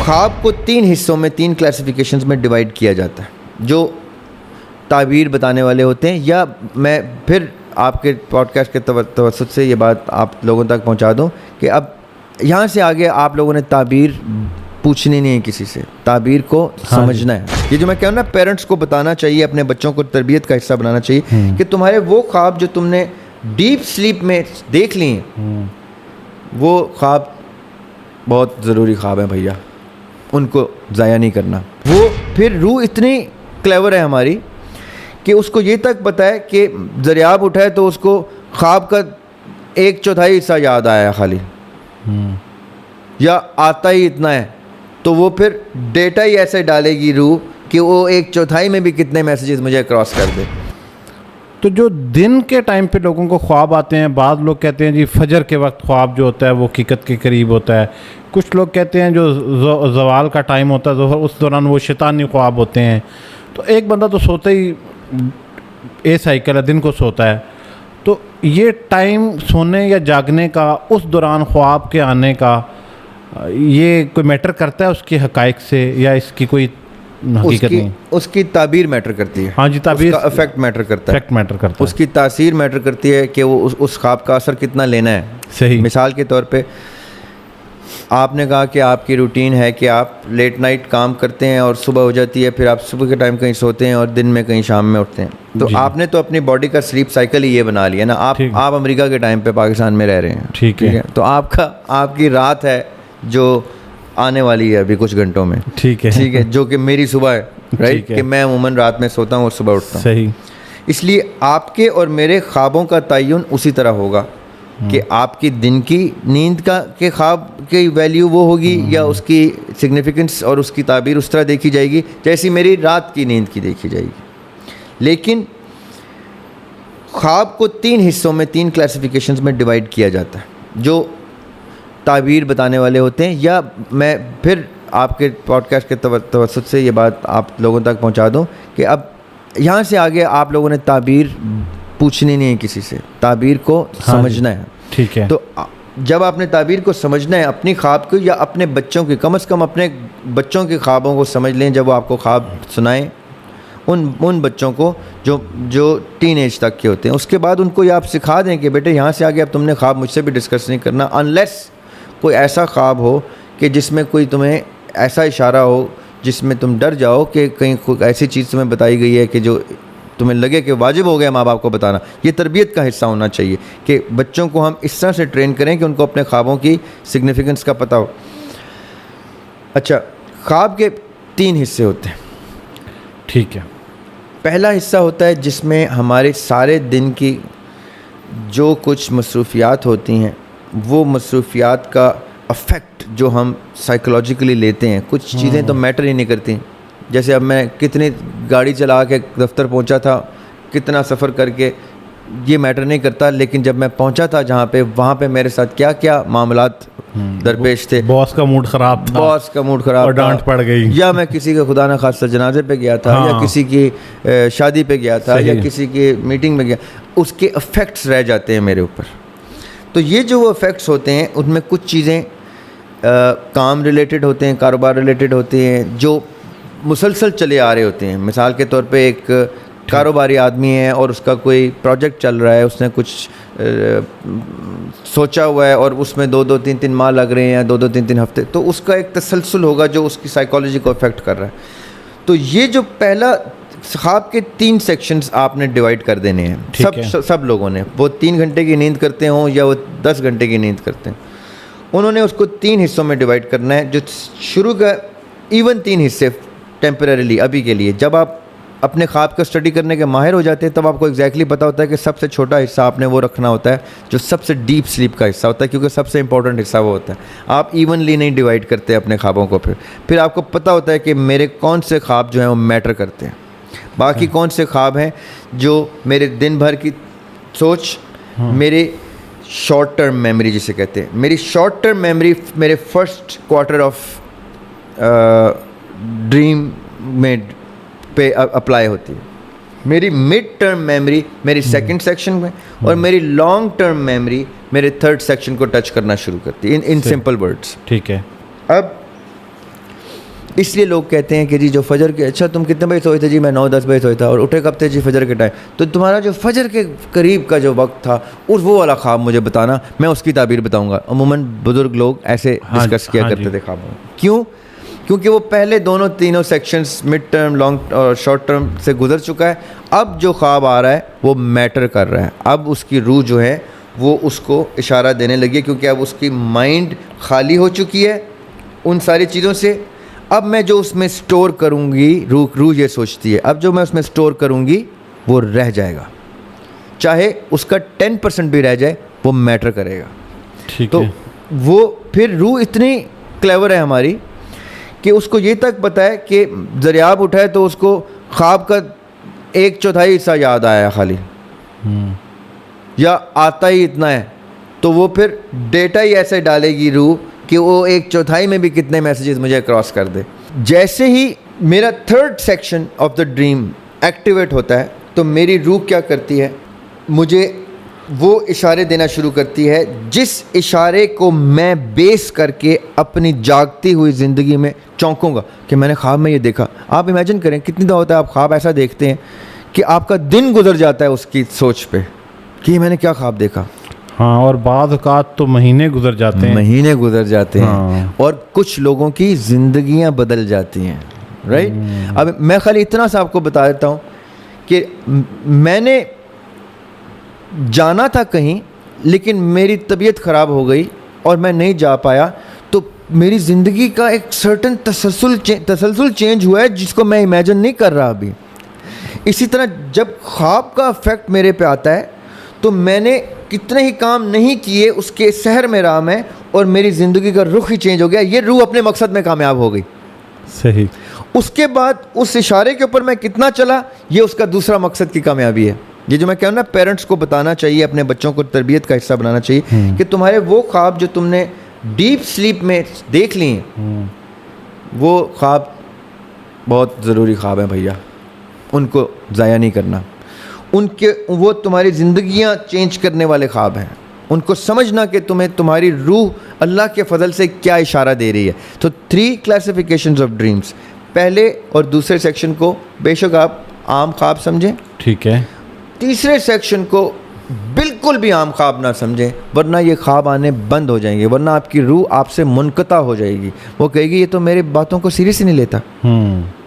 خواب کو 3 حصوں میں 3 کلاسیفیکیشنز میں ڈیوائڈ کیا جاتا ہے جو تعبیر بتانے والے ہوتے ہیں. یا میں پھر آپ کے پوڈ کاسٹ کے توسط سے یہ بات آپ لوگوں تک پہنچا دوں کہ اب یہاں سے آگے آپ لوگوں نے تعبیر پوچھنی نہیں ہے کسی سے, تعبیر کو سمجھنا ہے. یہ جو میں کہہ رہا ہوں نا, پیرنٹس کو بتانا چاہیے, اپنے بچوں کو تربیت کا حصہ بنانا چاہیے کہ تمہارے وہ خواب جو تم نے ڈیپ سلیپ میں دیکھ لی ہیں, وہ خواب بہت ضروری خواب ہیں بھیا, ان کو ضائع نہیں کرنا. وہ پھر روح اتنی کلیور ہے ہماری کہ اس کو یہ تک پتہ ہے کہ دریاب اٹھائے تو اس کو خواب کا 1/4 حصہ یاد آیا خالی, یا آتا ہی اتنا ہے, تو وہ پھر ڈیٹا ہی ایسے ڈالے گی روح کہ وہ 1/4 میں بھی کتنے میسیجز مجھے کراس کر دے. تو جو دن کے ٹائم پہ لوگوں کو خواب آتے ہیں, بعض لوگ کہتے ہیں جی فجر کے وقت خواب جو ہوتا ہے وہ حقیقت کے قریب ہوتا ہے, کچھ لوگ کہتے ہیں جو زوال کا ٹائم ہوتا ہے ظہر, اس دوران وہ شیطانی خواب ہوتے ہیں. تو ایک بندہ تو سوتا ہی اے سائیکل ہے, دن کو سوتا ہے, تو یہ ٹائم سونے یا جاگنے کا, اس دوران خواب کے آنے کا, یہ کوئی میٹر کرتا ہے اس کے حقائق سے, یا اس کی کوئی حقیقت نہیں؟ اس کی تعبیر میٹر کرتی ہے. ہاں جی, تعبیر, اس کا افیکٹ میٹر کرتا ہے, افیکٹ میٹر کرتا ہے, اس کی تاثیر میٹر کرتی ہے کہ وہ اس خواب کا اثر کتنا لینا ہے. صحیح. مثال کے طور پہ آپ نے کہا کہ آپ کی روٹین ہے کہ آپ لیٹ نائٹ کام کرتے ہیں اور صبح ہو جاتی ہے, پھر آپ صبح کے ٹائم کہیں سوتے ہیں اور دن میں کہیں شام میں اٹھتے ہیں, تو آپ نے تو اپنی باڈی کا سلیپ سائیکل ہی یہ بنا لیا نا. آپ امریکہ کے ٹائم پہ پاکستان میں رہ رہے ہیں, ٹھیک ہے, تو آپ کی رات ہے جو آنے والی ہے ابھی کچھ گھنٹوں میں, ٹھیک ہے, جو کہ میری صبح ہے, رائٹ, کہ میں عموماً رات میں سوتا ہوں اور صبح اٹھتا ہوں. صحیح. اس لیے آپ کے اور میرے خوابوں کا تعین اسی طرح ہوگا کہ آپ کی دن کی نیند کے خواب کی ویلیو وہ ہوگی, یا اس کی سگنیفیکنس اور اس کی تعبیر اس طرح دیکھی جائے گی جیسی میری رات کی نیند کی دیکھی جائے گی. لیکن خواب کو 3 حصوں میں 3 کلاسیفیکیشنز میں ڈیوائڈ کیا جاتا ہے جو تعبیر بتانے والے ہوتے ہیں. یا میں پھر آپ کے پوڈ کاسٹ کے توسط سے یہ بات آپ لوگوں تک پہنچا دوں کہ اب یہاں سے آگے آپ لوگوں نے تعبیر پوچھنی نہیں ہے کسی سے, تعبیر کو سمجھنا ہے. ٹھیک ہے. تو جب آپ نے تعبیر کو سمجھنا ہے, اپنی خواب کو یا اپنے بچوں کی, کم از کم اپنے بچوں کے خوابوں کو سمجھ لیں. جب وہ آپ کو خواب سنائیں, ان بچوں کو جو ٹین ایج تک کے ہوتے ہیں, اس کے بعد ان کو یہ آپ سکھا دیں کہ بیٹے یہاں سے آگے اب تم نے خواب مجھ سے بھی ڈسکس نہیں کرنا, انلیس کوئی ایسا خواب ہو کہ جس میں کوئی تمہیں ایسا اشارہ ہو جس میں تم ڈر جاؤ کہ کہیں کوئی ایسی چیز تمہیں بتائی گئی ہے کہ جو تمہیں لگے کہ واجب ہو گیا ماں باپ کو بتانا. یہ تربیت کا حصہ ہونا چاہیے کہ بچوں کو ہم اس طرح سے ٹرین کریں کہ ان کو اپنے خوابوں کی سگنیفیکنس کا پتہ ہو. اچھا, خواب کے 3 حصے ہوتے ہیں. ٹھیک ہے. پہلا حصہ ہوتا ہے جس میں ہمارے سارے دن کی جو کچھ مصروفیات ہوتی ہیں, وہ مصروفیات کا افیکٹ جو ہم سائیکولوجیکلی لیتے ہیں. کچھ چیزیں تو میٹر ہی نہیں کرتی, جیسے اب میں کتنی گاڑی چلا کے دفتر پہنچا تھا, کتنا سفر کر کے, یہ میٹر نہیں کرتا. لیکن جب میں پہنچا تھا جہاں پہ, وہاں پہ میرے ساتھ کیا کیا معاملات درپیش تھے. باس کا موڈ خراب تھا, باس کا موڈ خراب اور ڈانٹ پڑ گئی, یا میں کسی کے خدا نخواستہ جنازے پہ گیا تھا, یا کسی کی شادی پہ گیا تھا, یا کسی کی میٹنگ میں گیا, اس کے افیکٹس رہ جاتے ہیں میرے اوپر. تو یہ جو وہ افیکٹس ہوتے ہیں, ان میں کچھ چیزیں کام ریلیٹڈ ہوتے ہیں, کاروبار ریلیٹڈ ہوتے ہیں, جو مسلسل چلے آ رہے ہوتے ہیں. مثال کے طور پہ ایک کاروباری آدمی ہے اور اس کا کوئی پروجیکٹ چل رہا ہے, اس نے کچھ سوچا ہوا ہے اور اس میں 2-3 ماہ لگ رہے ہیں, 2-3 ہفتے, تو اس کا ایک تسلسل ہوگا جو اس کی سائیکالوجی کو افیکٹ کر رہا ہے. تو یہ جو پہلا خواب کے 3 سیکشنز آپ نے ڈیوائڈ کر دینے ہیں سب لوگوں نے. وہ 3 گھنٹے کی نیند کرتے ہوں یا وہ 10 گھنٹے کی نیند کرتے ہیں, انہوں نے اس کو 3 حصوں میں ڈیوائڈ کرنا ہے. جو شروع کا ایون 3 حصے ٹیمپریریلی ابھی کے لیے, جب آپ اپنے خواب کا اسٹڈی کرنے کے ماہر ہو جاتے ہیں تب آپ کو ایگزیکٹلی پتہ ہوتا ہے کہ سب سے چھوٹا حصہ آپ نے وہ رکھنا ہوتا ہے جو سب سے ڈیپ سلیپ کا حصہ ہوتا ہے, کیونکہ سب سے امپورٹنٹ حصہ وہ ہوتا ہے. آپ ایونلی نہیں ڈیوائڈ کرتے اپنے خوابوں کو. پھر آپ کو پتہ ہوتا ہے کہ میرے کون سے خواب جو ہیں وہ میٹر کرتے ہیں, باقی کون سے خواب ہیں جو میرے دن بھر کی سوچ, میرے شارٹ ٹرم میموری جسے کہتے ہیں. میری شارٹ ٹرم میموری میرے فرسٹ کوارٹر آف ڈریم میں پہ اپلائی ہوتی ہے. میری مڈ ٹرم میموری میری سیکنڈ سیکشن میں, اور میری لانگ ٹرم میموری میرے تھرڈ سیکشن کو ٹچ کرنا شروع کرتی ہے. ان سمپل ورڈس. ٹھیک ہے. اب اس لیے لوگ کہتے ہیں کہ جی جو فجر کے اچھا تم کتنے بجے سوئے تھے؟ جی میں 9-10 بجے سوئے تھا. اور اٹھے کب تھے؟ جی فجر کے ٹائم. تو تمہارا جو فجر کے قریب کا جو وقت تھا اور وہ والا خواب مجھے بتانا, میں اس کی تعبیر بتاؤں گا. عموماً بزرگ لوگ ایسے ڈسکس کیا کرتے تھے خوابوں. کیوں؟ کیونکہ وہ پہلے تینوں سیکشنز مڈ ٹرم, لانگ اور شارٹ ٹرم سے گزر چکا ہے. اب جو خواب آ رہا ہے وہ میٹر کر رہا ہے. اب اس کی روح جو ہے وہ اس کو اشارہ دینے لگی ہے, کیونکہ اب اس کی مائنڈ خالی ہو چکی ہے ان ساری چیزوں سے. اب میں جو اس میں سٹور کروں گی, روح یہ سوچتی ہے, اب جو میں اس میں سٹور کروں گی وہ رہ جائے گا, چاہے اس کا 10% بھی رہ جائے وہ میٹر کرے گا. تو وہ پھر روح اتنی کلیور ہے ہماری کہ اس کو یہ تک پتہ ہے کہ دریاب اٹھائے تو اس کو خواب کا 1/4 حصہ یاد آیا خالی, یا آتا ہی اتنا ہے, تو وہ پھر ڈیٹا ہی ایسے ڈالے گی روح کہ وہ 1/4 میں بھی کتنے میسیجز مجھے کراس کر دے. جیسے ہی میرا 3rd section of the dream activate ہوتا ہے تو میری روح کیا کرتی ہے, مجھے وہ اشارے دینا شروع کرتی ہے جس اشارے کو میں بیس کر کے اپنی جاگتی ہوئی زندگی میں چونکوں گا کہ میں نے خواب میں یہ دیکھا. آپ امیجن کریں کتنی دفعہ ہوتا ہے آپ خواب ایسا دیکھتے ہیں کہ آپ کا دن گزر جاتا ہے اس کی سوچ پہ کہ میں نے کیا خواب دیکھا. ہاں, اور بعض اوقات تو مہینے گزر جاتے ہیں, اور کچھ لوگوں کی زندگیاں بدل جاتی ہیں, رائٹ. اب میں خالی اتنا سا آپ کو بتا دیتا ہوں کہ میں نے جانا تھا کہیں لیکن میری طبیعت خراب ہو گئی اور میں نہیں جا پایا, تو میری زندگی کا ایک سرٹن تسلسل چینج ہوا ہے جس کو میں امیجن نہیں کر رہا ابھی. اسی طرح جب خواب کا افیکٹ میرے پہ آتا ہے تو میں نے کتنے ہی کام نہیں کیے اس کے سحر میں رہا میں, اور میری زندگی کا رخ ہی چینج ہو گیا. یہ روح اپنے مقصد میں کامیاب ہو گئی. صحیح. اس کے بعد اس اشارے کے اوپر میں کتنا چلا, یہ اس کا دوسرا مقصد کی کامیابی ہے. یہ جو میں کہوں نا, پیرنٹس کو بتانا چاہیے, اپنے بچوں کو تربیت کا حصہ بنانا چاہیے کہ تمہارے وہ خواب جو تم نے ڈیپ سلیپ میں دیکھ لی ہیں, وہ خواب بہت ضروری خواب ہیں بھیا, ان کو ضائع نہیں کرنا. وہ تمہاری زندگیاں چینج کرنے والے خواب ہیں. ان کو سمجھنا کہ تمہاری روح اللہ کے فضل سے کیا اشارہ دے رہی ہے. تو 3 کلاسیفیکیشنز آف ڈریمز, پہلے اور دوسرے سیکشن کو بے شک آپ عام خواب سمجھیں, ٹھیک ہے. تیسرے سیکشن کو بالکل بھی عام خواب نہ سمجھیں, ورنہ یہ خواب آنے بند ہو جائیں گے, ورنہ آپ کی روح آپ سے منقطع ہو جائے گی. وہ کہے گی یہ تو میری باتوں کو سیریس ہی نہیں لیتا,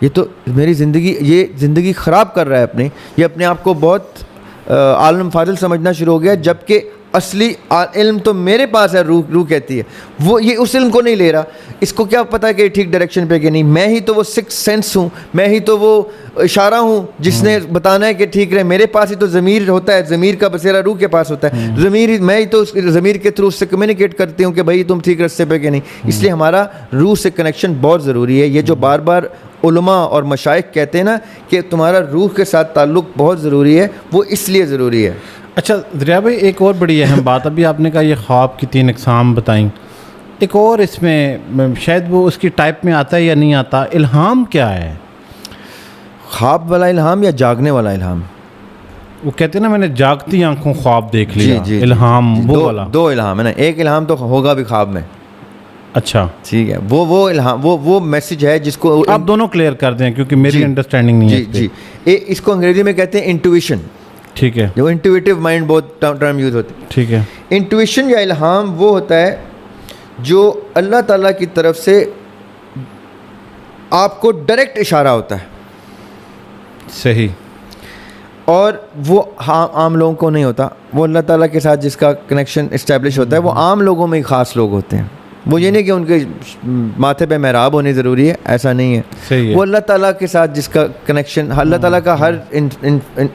یہ تو میری زندگی خراب کر رہا ہے اپنی, یہ اپنے آپ کو بہت عالم فاضل سمجھنا شروع ہو گیا, جبکہ اصلی علم تو میرے پاس ہے. روح کہتی ہے وہ یہ اس علم کو نہیں لے رہا. اس کو کیا پتہ ہے کہ ٹھیک ڈائریکشن پہ کہ نہیں, میں ہی تو وہ 6 سینس ہوں, میں ہی تو وہ اشارہ ہوں جس نے بتانا ہے کہ ٹھیک رہے. میرے پاس ہی تو ضمیر ہوتا ہے, ضمیر کا بسیرا روح کے پاس ہوتا ہے. میں ہی تو ضمیر کے تھرو اس سے کمیونیکیٹ کرتی ہوں کہ بھائی تم ٹھیک راستے پہ کہ نہیں. اس لیے ہمارا روح سے کنیکشن بہت ضروری ہے. یہ جو بار بار علماء اور مشائخ کہتے ہیں نا کہ تمہارا روح کے ساتھ تعلق بہت ضروری ہے, وہ اس لیے ضروری ہے. اچھا دریا بھائی, ایک اور بڑی اہم بات, ابھی آپ نے کہا یہ خواب کی 3 اقسام بتائیں, ایک اور اس میں شاید وہ اس کی ٹائپ میں آتا ہے یا نہیں آتا, الہام کیا ہے؟ خواب والا الہام یا جاگنے والا الہام؟ وہ کہتے ہیں نا میں نے جاگتی آنکھوں خواب دیکھ لیا. الہام وہ والا 2 الہام ہے نا, ایک الہام تو ہوگا بھی خواب میں. اچھا ٹھیک ہے, وہ الہام وہ میسج ہے جس کو آپ دونوں کلیئر کر دیں کیونکہ میری انڈرسٹینڈنگ نہیں ہے. جی اس کو انگریزی میں کہتے ہیں انٹویشن. ٹھیک ہے, جو انٹویٹیو مائنڈ بہت ٹرم یوز ہوتے ہیں. ٹھیک ہے. انٹویشن یا الہام وہ ہوتا ہے جو اللہ تعالیٰ کی طرف سے آپ کو ڈائریکٹ اشارہ ہوتا ہے. صحیح. اور وہ عام لوگوں کو نہیں ہوتا. وہ اللہ تعالیٰ کے ساتھ جس کا کنیکشن اسٹیبلش ہوتا ہے وہ عام لوگوں میں ہی خاص لوگ ہوتے ہیں. وہ یہ نہیں کہ ان کے ماتھے پہ محراب ہونی ضروری ہے, ایسا نہیں ہے. صحیح. وہ اللہ تعالیٰ کے ساتھ جس کا کنیکشن, اللہ تعالیٰ کا ہر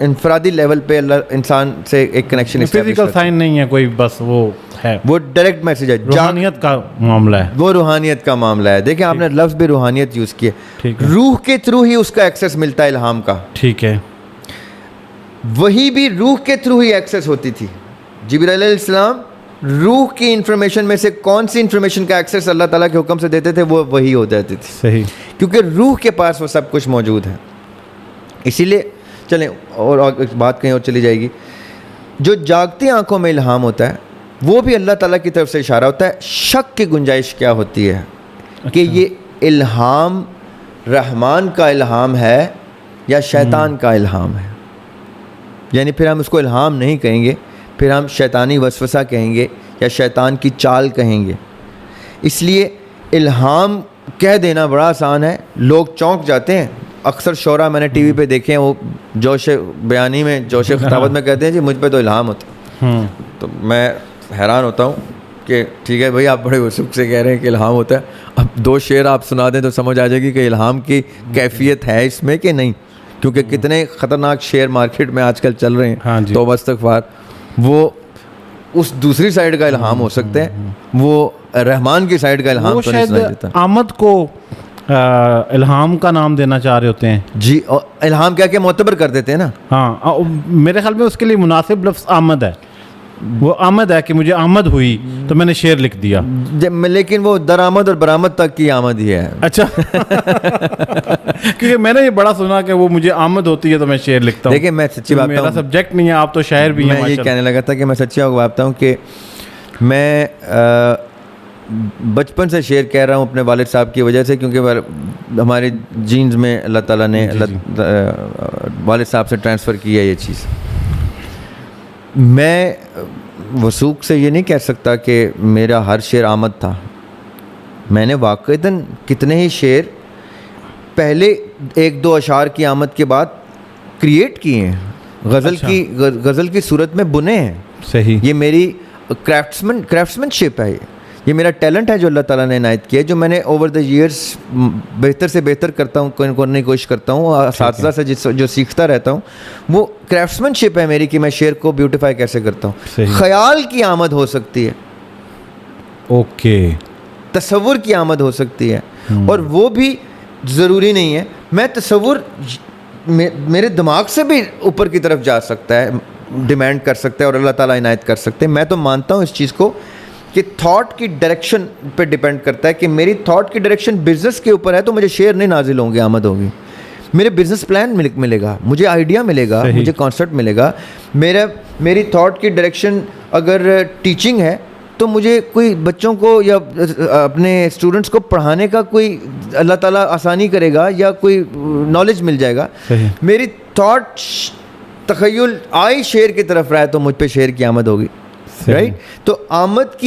انفرادی لیول پہ اللہ انسان سے ایک کنیکشن, فزیکل سائن نہیں ہے کوئی, بس وہ ہے, وہ ڈائریکٹ میسج ہے, روحانیت کا معاملہ ہے. وہ روحانیت کا معاملہ ہے. دیکھیں آپ نے لفظ بھی روحانیت یوز کیا, روح کے تھرو ہی اس کا ایکسیس ملتا ہے الہام کا. ٹھیک ہے. وہی بھی روح کے تھرو ہی ایکسیس ہوتی تھی. جبرائیل علیہ السلام روح کی انفارمیشن میں سے کون سی انفارمیشن کا ایکسیس اللہ تعالیٰ کے حکم سے دیتے تھے, وہ وہی ہو جاتی تھی. صحیح. کیونکہ روح کے پاس وہ سب کچھ موجود ہے. اسی لیے چلیں اور بات کہیں اور چلی جائے گی. جو جاگتی آنکھوں میں الہام ہوتا ہے وہ بھی اللہ تعالیٰ کی طرف سے اشارہ ہوتا ہے. شک کی گنجائش کیا ہوتی ہے کہ یہ الہام رحمان کا الہام ہے یا شیطان کا الہام ہے. یعنی پھر ہم اس کو الہام نہیں کہیں گے, پھر ہم شیطانی وسوسہ کہیں گے یا شیطان کی چال کہیں گے. اس لیے الہام کہہ دینا بڑا آسان ہے, لوگ چونک جاتے ہیں. اکثر شعراء میں نے ٹی وی پہ دیکھے ہیں, وہ جوش بیانی میں, جوش خطابت میں کہتے ہیں جی مجھ پہ تو الہام ہوتا ہے. تو میں حیران ہوتا ہوں کہ ٹھیک ہے بھائی, آپ بڑے وثوق سے کہہ رہے ہیں کہ الہام ہوتا ہے, اب 2 شعر آپ سنا دیں تو سمجھ آ جائے گی کہ الہام کی کیفیت ہے اس میں کہ نہیں, کیونکہ کتنے خطرناک شعر مارکیٹ میں آج کل چل رہے ہیں. توبہ استغفار, وہ اس دوسری سائڈ کا الہام ہو سکتے ہیں, وہ رحمان کی سائڈ کا الہام تو نہیں سنا دیتا. آمد کو الہام کا نام دینا چاہ رہے ہوتے ہیں جی, اور الہام کیا کہ معتبر کر دیتے ہیں نا. ہاں, میرے خیال میں اس کے لیے مناسب لفظ آمد ہے. وہ آمد ہے کہ مجھے آمد ہوئی تو میں نے شعر لکھ دیا, لیکن وہ درآمد اور برآمد تک کی آمد ہی ہے. اچھا, کیونکہ میں نے یہ بڑا سنا کہ وہ مجھے آمد ہوتی ہے تو میں شعر لکھتا ہوں. دیکھیں میں سچی بات میرا سبجیکٹ نہیں ہے, آپ تو شاعر بھی ہیں. میں یہ کہنے لگا تھا کہ میں سچی بات ہوں کہ میں بچپن سے شعر کہہ رہا ہوں اپنے والد صاحب کی وجہ سے, کیونکہ ہمارے جینز میں اللہ تعالیٰ نے والد صاحب سے ٹرانسفر کی ہے یہ چیز. میں وثوق سے یہ نہیں کہہ سکتا کہ میرا ہر شعر آمد تھا. میں نے واقعتاً کتنے ہی شعر پہلے 1-2 اشعار کی آمد کے بعد کریٹ کیے ہیں, غزل کی صورت میں بنے ہیں. صحیح, یہ میری کرافٹسمین شپ ہے, یہ میرا ٹیلنٹ ہے جو اللہ تعالیٰ نے عنایت کیا ہے, جو میں نے اوور دا ایئرس بہتر سے بہتر کرتا ہوں, کرنے کی کوشش کرتا ہوں, اساتذہ سے جو سیکھتا رہتا ہوں. وہ کرافٹسمین شپ ہے میری کہ میں شعر کو بیوٹیفائی کیسے کرتا ہوں. خیال کی آمد ہو سکتی ہے, اوکے, تصور کی آمد ہو سکتی ہے, اور وہ بھی ضروری نہیں ہے. میں تصور میرے دماغ سے بھی اوپر کی طرف جا سکتا ہے, ڈیمانڈ کر سکتا ہے, اور اللہ تعالیٰ عنایت کر سکتے ہیں. میں تو مانتا ہوں اس چیز کو کہ تھاٹ کی ڈائریکشن پہ ڈیپینڈ کرتا ہے, کہ میری تھاٹ کی ڈائریکشن بزنس کے اوپر ہے تو مجھے شعر نہیں نازل ہوں گے, آمد ہوگی. میرے بزنس پلان ملے گا, مجھے آئیڈیا ملے گا, مجھے کانسیپٹ ملے گا. میری تھاٹ کی ڈائریکشن اگر ٹیچنگ ہے تو مجھے کوئی بچوں کو یا اپنے اسٹوڈنٹس کو پڑھانے کا کوئی اللہ تعالیٰ آسانی کرے گا, یا کوئی نالج مل جائے گا. میری تھاٹ تخیل آئی شعر کی طرف رہا ہے تو مجھ پہ شعر کی آمد ہوگی, رائٹ. تو آمد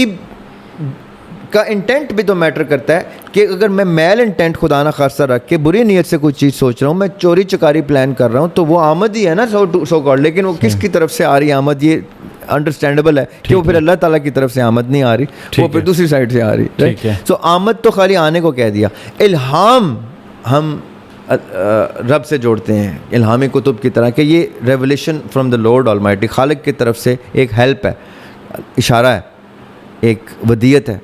کا انٹینٹ بھی تو میٹر کرتا ہے, کہ اگر میں میل انٹینٹ خدا نہ خاصہ رکھ کے بری نیت سے کوئی چیز سوچ رہا ہوں, میں چوری چکاری پلان کر رہا ہوں, تو وہ آمد ہی ہے نا سو کالڈ. لیکن وہ کس کی طرف سے آ رہی آمد, یہ انڈرسٹینڈیبل ہے کہ وہ پھر اللہ تعالیٰ کی طرف سے آمد نہیں آ رہی, وہ پھر دوسری سائڈ سے آ رہی. سو آمد تو خالی آنے کو کہہ دیا. الہام ہم رب سے جوڑتے ہیں الہامی کتب کی طرح, کہ یہ revelation from the lord Almighty, خالق کی طرف سے ایک ہیلپ ہے, اشارہ ہے, ایک ودیت ہے.